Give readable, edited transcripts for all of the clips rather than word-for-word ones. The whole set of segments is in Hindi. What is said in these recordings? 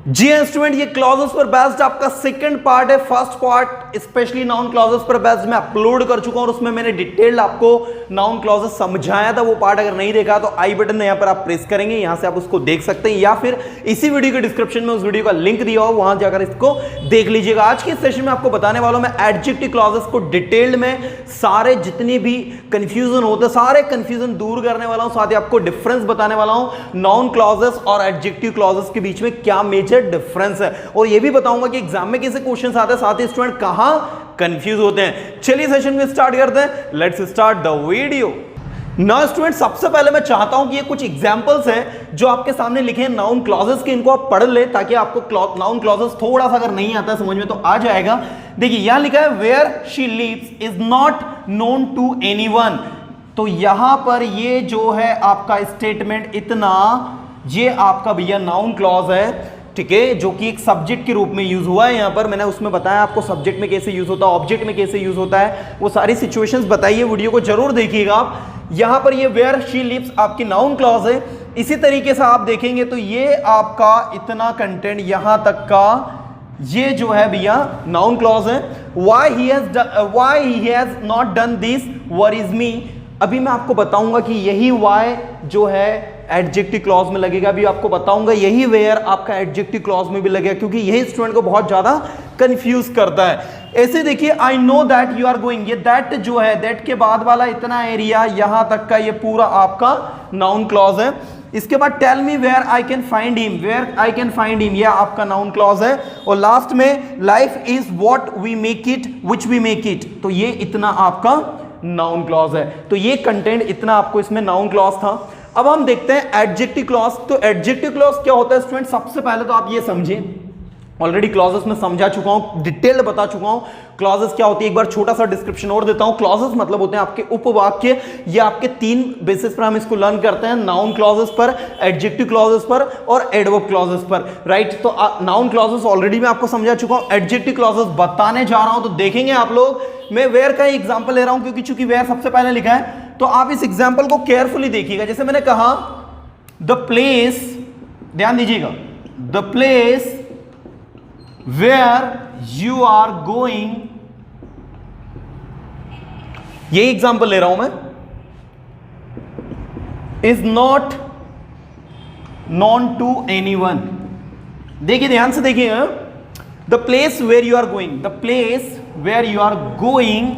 जी स्टूडेंट, ये क्लॉजेस पर बेस्ड आपका सेकंड पार्ट है। First part specially noun clauses पर बेस्ड मैं अपलोड कर चुका हूं और उसमें मैंने डिटेल्ड आपको नाउन क्लॉजेस समझाया था। वो पार्ट अगर नहीं देखा तो आई बटन यहां पर आप प्रेस करेंगे, यहां से आप उसको देख सकते हैं, या फिर इसी वीडियो के डिस्क्रिप्शन में उस वीडियो का लिंक दिया हो, वहां जाकर इसको देख लीजिएगा। आज के सेशन में आपको बताने वाला हूं मैं एडजेक्टिव क्लॉजेस को डिटेल्ड में, सारे जितने भी कंफ्यूजन होते हैं सारे कंफ्यूजन दूर करने वाला हूं। साथ ही आपको डिफरेंस बताने वाला हूं नाउन क्लॉजेस और एडजेक्टिव क्लॉजेस के बीच में क्या मेजर डिफरेंस है, और यह भी बताऊंगा कि एग्जाम में कैसे क्वेश्चंस आते हैं, साथ ही स्टूडेंट कहां कंफ्यूज होते हैं। चलिए सेशन में स्टार्ट करते हैं। Let's start the video. ना स्टूडेंट, सबसे पहले मैं चाहता हूं कि ये कुछ एग्जांपल्स हैं जो आपके सामने लिखे हैं नाउन क्लॉजेस के, इनको आप पढ़ ले ताकि आपको नाउन क्लॉजेस थोड़ा सा अगर नहीं आता है समझ में तो आ जाएगा। देखिए यहां लिखा है where she lives is not known to anyone. तो यहां पर ये जो है आपका स्टेटमेंट इतना, ये आपका भैया नाउन क्लॉज है, ठीक है, जो कि एक सब्जेक्ट के रूप में यूज हुआ है। यहां पर मैंने उसमें बताया आपको सब्जेक्ट में कैसे यूज होता है, ऑब्जेक्ट में कैसे यूज होता है, वो सारी सिचुएशंस बताइए। वीडियो को जरूर देखिएगा आप। यहां पर ये वेयर शी लिव्स आपकी नाउन क्लॉज है। इसी तरीके से आप देखेंगे तो ये आपका इतना कंटेंट यहां तक का ये जो है भैया नाउन क्लॉज है। Why he has not done this worries me. अभी मैं आपको बताऊंगा कि यही वाई जो है एडजेक्टिव क्लॉज में लगेगा, अभी आपको बताऊंगा यही वेयर आपका एडजेक्टिव क्लॉज में भी लगेगा, क्योंकि यही स्टूडेंट को बहुत ज्यादा कंफ्यूज करता है। ऐसे देखिए, I know that you are going, ये दैट जो है, दैट के बाद वाला इतना एरिया यहां तक का ये पूरा आपका नाउन क्लॉज है। इसके बाद tell me where I can find him, where I can find him, ये आपका नाउन क्लॉज है। और लास्ट में life is what we make it which we make it, तो ये इतना आपका नाउन क्लॉज है। तो ये कंटेंट इतना आपको इसमें नाउन क्लॉज था। अब हम देखते हैं एडजेक्टिव क्लॉज। तो एडजेक्टिव क्लॉज क्या होता है स्टूडेंट, सबसे पहले तो आप ये समझें, ऑलरेडी क्लॉजेस में समझा चुका हूं, डिटेल्ड बता चुका हूं क्लॉजेस क्या होती है। एक बार छोटा सा डिस्क्रिप्शन और देता हूं। क्लॉजेस मतलब होते हैं आपके उपवाक्य, या आपके तीन बेसिस पर हम इसको लर्न करते हैं, नाउन क्लॉजेस पर, एडजेक्टिव क्लॉजेस पर और एडवर्ब क्लॉजेस पर, राइट। तो नाउन क्लॉजेस ऑलरेडी मैं आपको समझा चुका हूं, एडजेक्टिव क्लॉजेस बताने जा रहा हूं। तो देखेंगे आप लोग, मैं वेयर का एग्जांपल ले रहा हूं क्योंकि चूंकि वेयर सबसे पहले लिखा है, तो आप इस एग्जांपल को केयरफुली देखिएगा। जैसे मैंने कहा द प्लेस, ध्यान दीजिएगा, the place where you are going, ये एग्जांपल ले रहा हूं मैं, is not known to anyone. देखिए ध्यान से देखिए, the place where you are going, the place where you are going,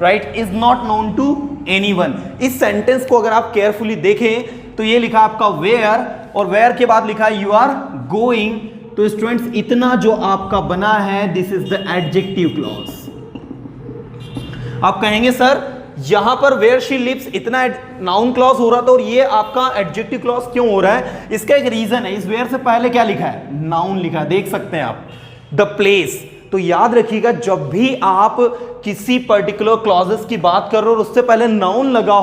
right, is not known to anyone. इस सेंटेंस को अगर आप केयरफुली देखें तो ये लिखा आपका वेयर, और वेयर के बाद लिखा यू आर गोइंग। तो स्टूडेंट्स इतना जो आपका बना है, this is the adjective clause. आप कहेंगे सर यहां पर वेयर शी लिव्स इतना नाउन क्लॉज हो रहा था और ये आपका एडजेक्टिव क्लॉज क्यों हो रहा है? इसका एक रीजन है। इस वेयर से पहले क्या लिखा है? नाउन लिखा है, देख सकते हैं आप, द प्लेस। तो याद रखिएगा, जब भी आप किसी पर्टिकुलर क्लॉजेस की बात कर रहे हो और उससे पहले नाउन लगा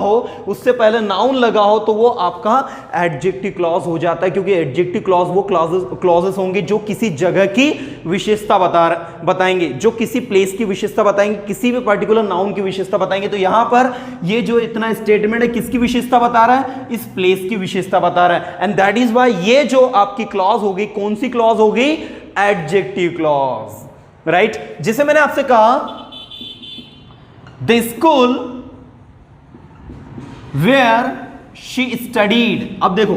हो, तो वो आपका एडजेक्टिव क्लॉज हो जाता है, क्योंकि एडजेक्टिव क्लॉज वो क्लॉजेस होंगे जो किसी जगह की विशेषता बताएंगे, जो किसी प्लेस की विशेषता बताएंगे, किसी भी पर्टिकुलर नाउन की विशेषता बताएंगे। तो यहां पर ये जो इतना स्टेटमेंट है किसकी विशेषता बता रहा है? इस प्लेस की विशेषता बता रहा है। एंड दैट इज वाई ये जो आपकी क्लॉज होगी, कौन सी क्लॉज होगी? Adjective clause, right. जिसे मैंने आपसे कहा the school where she studied, अब देखो,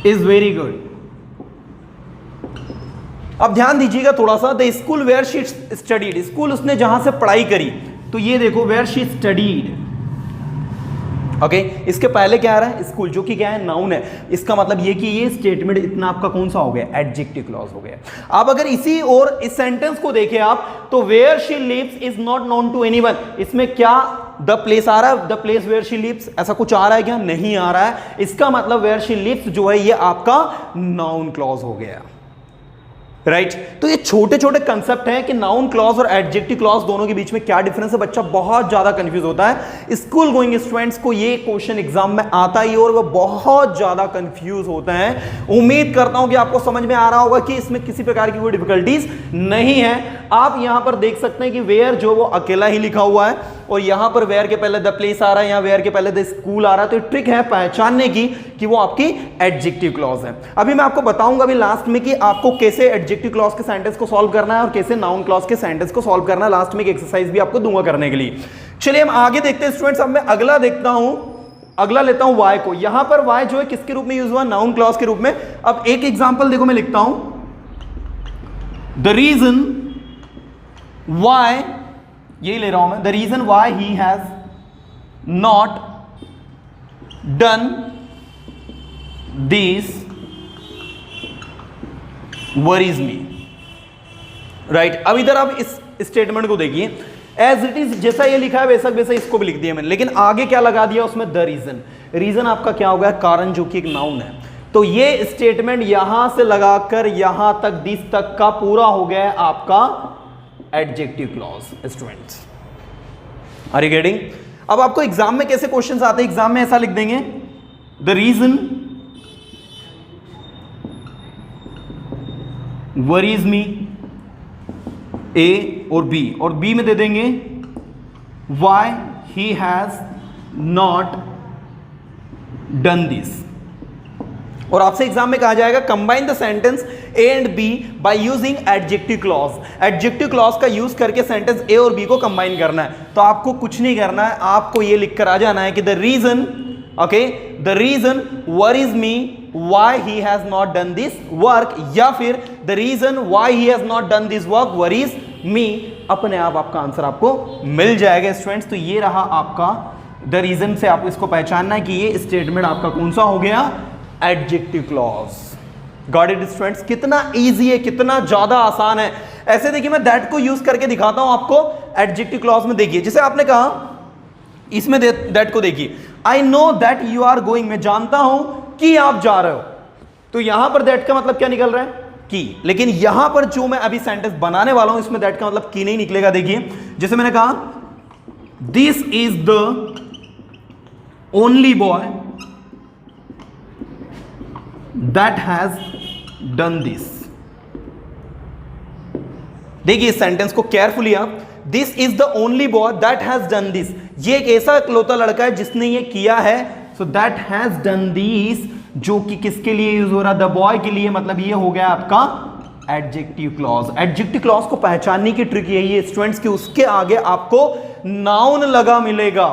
इज वेरी गुड। अब ध्यान दीजिएगा थोड़ा सा, the school where she studied, school उसने जहां से पढ़ाई करी, तो ये देखो वेयर शी स्टडीड, ओके। इसके पहले क्या आ रहा है? स्कूल, जो कि क्या है? नाउन है। इसका मतलब ये कि ये स्टेटमेंट इतना आपका कौन सा हो गया? एडजेक्टिव क्लॉज हो गया। अब अगर इसी और इस सेंटेंस को देखें आप, तो where she lives is not known to anyone, इसमें क्या द प्लेस आ रहा है? The place where she lives, ऐसा कुछ आ रहा है क्या? नहीं आ रहा है। इसका मतलब वेयर शी लिव्स जो है ये आपका नाउन क्लॉज हो गया, राइट। तो ये छोटे छोटे कंसेप्ट हैं कि नाउन क्लॉज और एडजेक्टिव क्लॉज दोनों के बीच में क्या डिफरेंस है। बच्चा बहुत ज्यादा कंफ्यूज होता है। स्कूल गोइंग स्टूडेंट्स को ये क्वेश्चन एग्जाम में आता ही और वो बहुत ज्यादा कंफ्यूज होते हैं। उम्मीद करता हूं कि आपको समझ में आ रहा होगा कि इसमें किसी प्रकार की कोई डिफिकल्टीज नहीं है। आप यहां पर देख सकते हैं कि वेयर जो वो अकेला ही लिखा हुआ है और यहां पर वेयर के पहले द प्लेस आ रहा है, यहां वेयर के पहले द स्कूल आ रहा है, तो ट्रिक है पहचानने की कि वो आपकी एडजेक्टिव क्लॉज है। अभी मैं आपको बताऊंगा अभी लास्ट में कि आपको कैसे एडजेक्टिव क्लॉज के सेंटेंस को सॉल्व करना है और कैसे नाउन क्लॉज के सेंटेंस को सॉल्व करना है। लास्ट में एक एक्सरसाइज भी आपको दूंगा करने के लिए। चलिए हम आगे देखते हैं स्टूडेंट्स। अब मैं अगला देखता हूं, अगला लेता हूं वाई को। यहां पर वाई जो है किसके रूप में यूज हुआ, नाउन क्लॉज के रूप में। अब एक एग्जांपल देखो मैं लिखता हूं, द रीजन वाई, यही ले रहा हूं मैं, the reason why he has not done this worries me, right. अब इधर आप इस स्टेटमेंट को देखिए, एज इट इज जैसा ये लिखा है वैसा वैसा इसको भी लिख दिया मैंने, लेकिन आगे क्या लगा दिया उसमें, द रीजन। रीजन आपका क्या हो गया, कारण, जो कि एक नाउन है। तो ये स्टेटमेंट यहां से लगाकर यहां तक, दिस तक का पूरा हो गया है आपका adjective clause. Students are you getting? अब आपको एग्जाम में कैसे क्वेश्चंस आते हैं, एग्जाम में ऐसा लिख देंगे, the reason worries me, A और बी में दे देंगे why he has not done this. और आपसे एग्जाम में कहा जाएगा combine the sentence A and B by using adjective clause. Adjective clause का यूज करके सेंटेंस ए और बी को कंबाइन करना है। तो आपको कुछ नहीं करना है, आपको ये लिखकर आ जाना है कि the reason, okay, the reason worries me why he has not done this work, या फिर the reason why he has not done this work worries me। अपने आप आपका आंसर आपको मिल जाएगा स्टूडेंट्स। तो ये रहा आपका द रीजन से आपको इसको पहचानना है कि ये स्टेटमेंट आपका कौन सा हो गया, adjective clause. Got it students? कितना इजी है, कितना ज्यादा आसान है। ऐसे देखिए मैं दैट को यूज करके दिखाता हूं आपको एडजेक्टिव क्लॉज में। देखिए जैसे आपने कहा इसमें दैट को देखिए, I know that you are going, मैं जानता हूं कि आप जा रहे हो। तो यहां पर दैट का मतलब क्या निकल रहा है, की। लेकिन यहां पर जो मैं अभी सेंटेंस बनाने वाला हूं इसमें दैट का मतलब की नहीं निकलेगा। देखिए जैसे मैंने कहा, this is the only boy that has done this. देखिए इस सेंटेंस को केयरफुली आप, this is the only boy that has done this, ये एक ऐसा इकलौता लड़का है जिसने ये किया है। So that has done this, जो कि किसके लिए यूज हो रहा है, द बॉय के लिए, मतलब ये हो गया आपका एडजेक्टिव क्लॉज। एडजेक्टिव क्लॉज को पहचानने की ट्रिक यही है स्टूडेंट्स कि उसके आगे आपको नाउन लगा मिलेगा,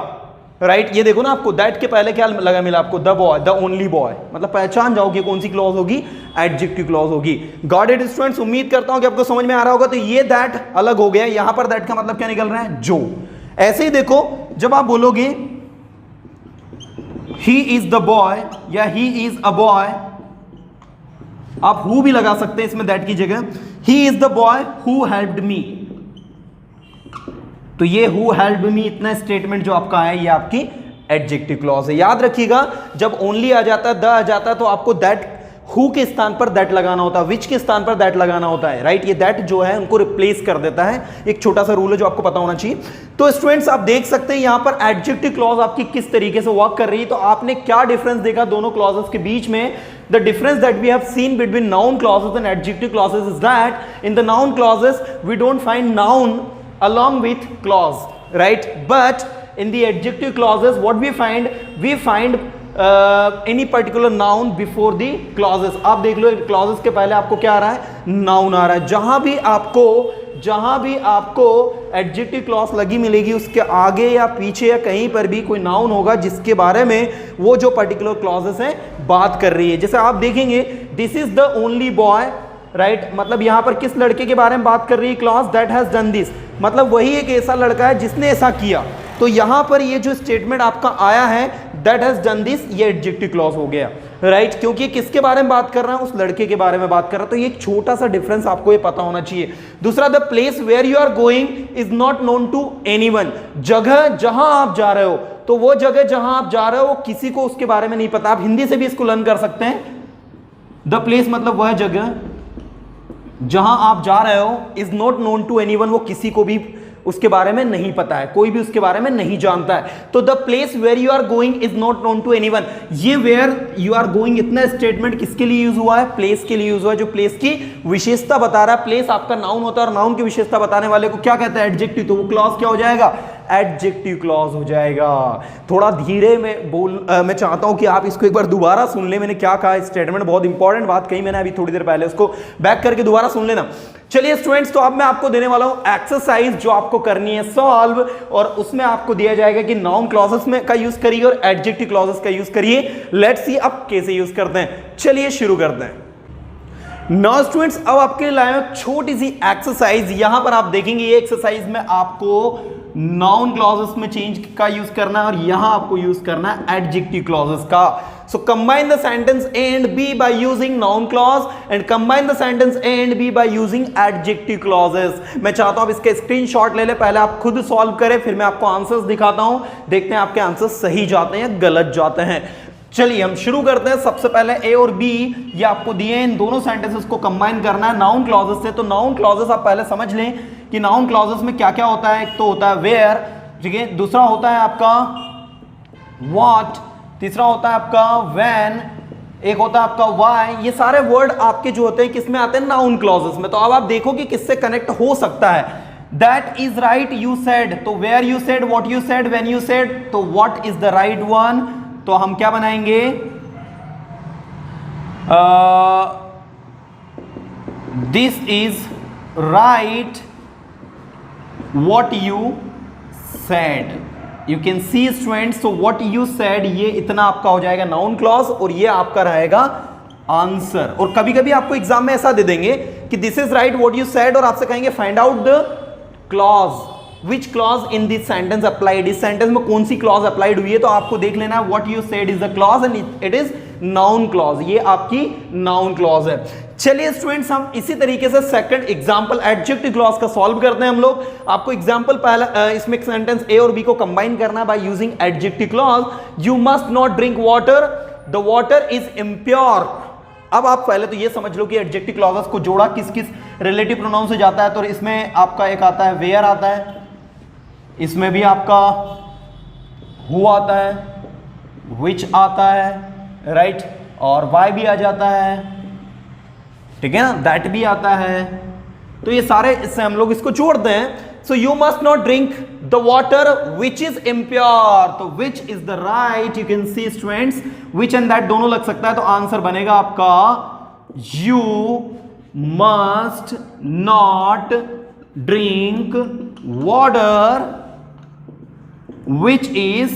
राइट। ये देखो ना, आपको दैट के पहले क्या लगा मिला, आपको the boy, the only boy, मतलब पहचान जाओगे कौन सी क्लॉज होगी, एडजेक्टिव क्लॉज होगी। Got it students? उम्मीद करता हूं कि आपको समझ में आ रहा होगा। तो ये दैट अलग हो गया, यहां पर दैट का मतलब क्या निकल रहा है, जो। ऐसे ही देखो जब आप बोलोगे he is the boy या he is a boy, आप who भी लगा सकते हैं इसमें दैट की जगह। he is the boy who helped me, तो ये who helped me इतना स्टेटमेंट जो आपका है ये आपकी एडजेक्टिव क्लॉज है। याद रखिएगा जब ओनली आ जाता है, द आ जाता है, तो आपको दैट, हु के स्थान पर दैट लगाना होता है, विच के स्थान पर दैट लगाना होता है, राइट। ये दैट जो है उनको रिप्लेस कर देता है। एक छोटा सा रूल है जो आपको पता होना चाहिए। तो स्टूडेंट्स आप देख सकते हैं यहां पर एडजेक्टिव क्लॉज आपकी किस तरीके से वर्क कर रही है। तो आपने क्या डिफरेंस देखा दोनों क्लॉजेस के बीच में? The difference that we have seen between noun clauses and adjective clauses is that in the noun clauses we don't find noun along with clause, right? But in the adjective clauses what we find any particular noun before the clauses। आप देख लो clauses के पहले आपको क्या आ रहा है, noun आ रहा है। जहां भी आपको एडजेक्टिव क्लॉज लगी मिलेगी उसके आगे या पीछे या कहीं पर भी कोई नाउन होगा जिसके बारे में वो जो पर्टिकुलर क्लॉजेस हैं बात कर रही है। जैसे आप देखेंगे this is the only boy, right, मतलब यहां पर किस लड़के के बारे में बात कर रही है clause, that has done this, मतलब वही एक ऐसा लड़का है जिसने ऐसा किया। तो यहां पर ये जो स्टेटमेंट आपका आया है दैट हैज डन दिस, ये एडजेक्टिव क्लॉज हो गया, राइट, क्योंकि किसके बारे में बात कर रहा है, उस लड़के के बारे में बात कर रहा है। तो ये एक छोटा सा डिफरेंस आपको ये पता होना चाहिए। दूसरा, the place where you are going is not known to anyone, जगह जहां आप जा रहे हो, तो वो जगह जहां आप जा रहे हो वो किसी को उसके बारे में नहीं पता। आप हिंदी से भी इसको लर्न कर सकते हैं। द प्लेस मतलब वह जगह जहां आप जा रहे हो, is not known to anyone, वो किसी को भी उसके बारे में नहीं पता है, कोई भी उसके बारे में नहीं जानता है। तो the place where you are going is not known to anyone, ये वेयर यू आर गोइंग इतना स्टेटमेंट किसके लिए यूज हुआ है, प्लेस के लिए यूज हुआ है, जो प्लेस की विशेषता बता रहा है। प्लेस आपका नाउन होता है और नाउन की विशेषता बताने वाले को क्या कहता है, एडजेक्टिव, तो वो क्लॉज क्या हो जाएगा, एडजेक्टिव क्लॉज हो जाएगा। थोड़ा धीरे में मैं चाहता हूं कि आप इसको एक बार दोबारा सुन ले। मैंने क्या कहा, स्टेटमेंट बहुत इंपॉर्टेंट बात कही मैंने अभी थोड़ी देर पहले, उसको बैक करके दोबारा सुन लेना। चलिए स्टूडेंट्स, तो अब मैं आपको देने वाला हूं एक्सरसाइज जो आपको करनी है सॉल्व, और उसमें आपको दिया जाएगा कि नाउन क्लॉजेस में का यूज करिए और एडजेक्टिव क्लॉजेस का यूज करिए। लेट्स सी अब कैसे यूज करते हैं। चलिए शुरू करते हैं। नाउ स्टूडेंट्स, अब आपके लिए लाया हूं छोटी सी एक्सरसाइज। यहां पर आप देखेंगे ये एक्सरसाइज में आपको नाउन क्लॉजेस में चेंज का यूज करना है और यहां आपको यूज करना है एडजेक्टिव क्लॉजेस का। So combine the sentence A and B by using noun clause and combine the sentence A and B by using adjective clauses. मैं चाहता हूं आप इसके स्क्रीनशॉट ले ले, पहले आप खुद सॉल्व करें, फिर मैं आपको आंसर्स दिखाता हूं, देखते हैं आपके आंसर्स सही जाते हैं या गलत जाते हैं। चलिए हम शुरू करते हैं। सबसे पहले ए और बी ये आपको दिए हैं, इन दोनों सेंटेंसेस को कंबाइन करना है नाउन क्लॉजेस से। तो नाउन क्लॉजेस आप पहले समझ लें कि नाउन क्लॉजेस में क्या क्या होता है। एक तो होता है वेयर, ठीक है, दूसरा होता है आपका व्हाट, तीसरा होता है आपका व्हेन, एक होता है आपका व्हाई। ये सारे वर्ड आपके जो होते हैं किस में आते हैं, नाउन क्लॉजेस में। तो अब आप देखो कि किससे कनेक्ट हो सकता है। That is right you said, तो where you said, what you said, when you said, तो what is the right one. तो हम क्या बनाएंगे, this is right what you said. You can see students, तो व्हाट यू सेड ये इतना आपका हो जाएगा नाउन क्लॉज और ये आपका रहेगा आंसर। और कभी कभी आपको एग्जाम में ऐसा दे देंगे कि this is right what you said और आपसे कहेंगे find out the clause, Which clause in this sentence applied, इस सेंटेंस में कौन सी क्लॉज अप्लाइड हुई है। तो आपको देख लेना है what you said is the clause and it is noun clause, ये आपकी नाउन क्लॉज है। चलिए स्टूडेंट्स, हम इसी तरीके से सेकंड एग्जांपल एडजेक्टिव क्लॉज का सॉल्व करते हैं हम लोग। आपको एग्जांपल पहला इसमें एक सेंटेंस ए और बी को कंबाइन करना है bye using adjective clause. You must not drink water, the water is impure. अब आप पहले तो ये समझ लो कि एडजेक्टिव क्लॉजेस को जोड़ा किस किस रिलेटिव प्रोनाउन से जाता है। तो इसमें आपका एक आता है वेयर आता है, इसमें भी आपका हु आता है, विच आता है, राइट, और वाई भी आ जाता है, ठीक है ना, दैट भी आता है। तो ये सारे इससे हम लोग इसको जोड़ते हैं। So you must not drink the water which is impure, तो which is the right, you can see students which and that दोनों लग सकता है। तो आंसर बनेगा आपका you must not drink water which is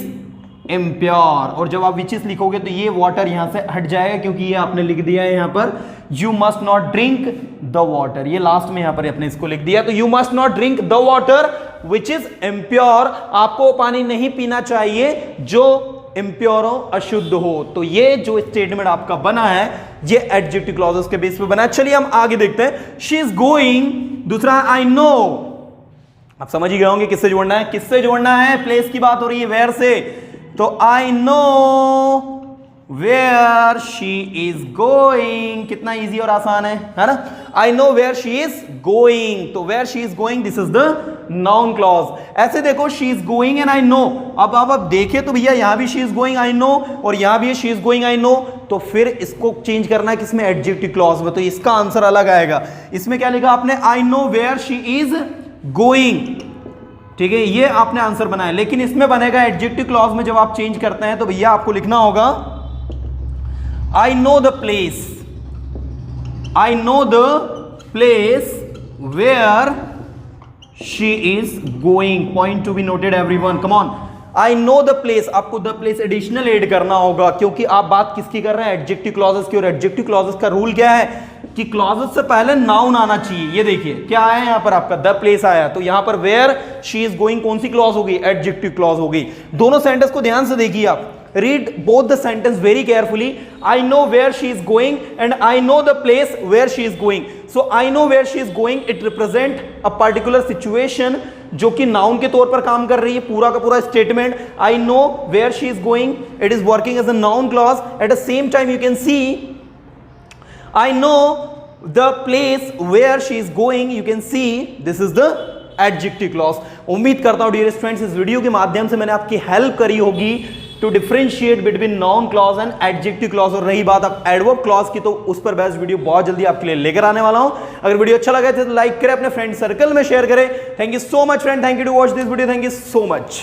impure. और जब आप विच इज लिखोगे तो ये वाटर यहां से हट जाएगा क्योंकि ये आपने लिख दिया है यहां पर you must not drink the water, ये लास्ट में यहां पर अपने इसको लिख दिया। तो you must not drink the water which is impure, आपको पानी नहीं पीना चाहिए जो इम्प्योर हो, अशुद्ध हो। तो ये जो स्टेटमेंट आपका बना है ये एडजेक्टिव क्लॉजेस के बेस पे बना है। चलिए हम आगे देखते हैं। शी इज गोइंग, दूसरा आई नो। आप समझ ही गए होंगे किससे जोड़ना है, किससे जोड़ना है, प्लेस की बात हो रही है वेयर से। तो I know where she is going, कितना इजी और आसान है ना। I know where she is going, तो where she is going this is the noun clause. ऐसे देखो she is going and I know. अब आप देखें तो भैया यहां भी she is going I know और यहां भी she is going I know. तो फिर इसको चेंज करना है किसमें, एडजेक्टिव क्लॉज में। तो इसका आंसर अलग आएगा। इसमें क्या लिखा आपने, I know where she is going, ठीक है, ये आपने आंसर बनाया। लेकिन इसमें बनेगा एडजेक्टिव क्लॉज में जब आप चेंज करते हैं तो भैया आपको लिखना होगा I know the place, I know the place where she is going. Point to be noted everyone, come on. I know the place, आपको द प्लेस एडिशनल ऐड करना होगा क्योंकि आप बात किसकी कर रहे हैं, एडजेक्टिव क्लॉजेस की। और एडजेक्टिव क्लॉजेस का रूल क्या है कि क्लॉजेस से पहले नाउन आना चाहिए। ये देखिए क्या आया यहां पर आपका द प्लेस आया, तो यहां पर वेयर शी इज गोइंग कौन सी क्लॉज होगी, एडजेक्टिव क्लॉज होगी। दोनों सेंटेंस को ध्यान से देखिए आप, read both the sentence very carefully. I know where she is going and I know the place where she is going. So I know where she is going, it represent a particular situation जो कि नाउन के तौर पर काम कर रही है। पूरा का पूरा statement I know where she is going, it is working as a noun clause. At the same time you can see I know the place where she is going, you can see this is the adjective clause. उम्मीद करता हूं डियर स्टूडेंट्स इस वीडियो के माध्यम से मैंने आपकी हेल्प करी होगी to differentiate between noun clause and adjective clause. और रही बात अब एडवर्ब क्लॉज की, तो उस पर बेस्ड वीडियो बहुत जल्दी आपके लिए लेकर आने वाला हूं। अगर वीडियो अच्छा लगा तो लाइक करें, अपने फ्रेंड सर्कल में शेयर करें। Thank you so much friend, thank you to watch this video, thank you so much.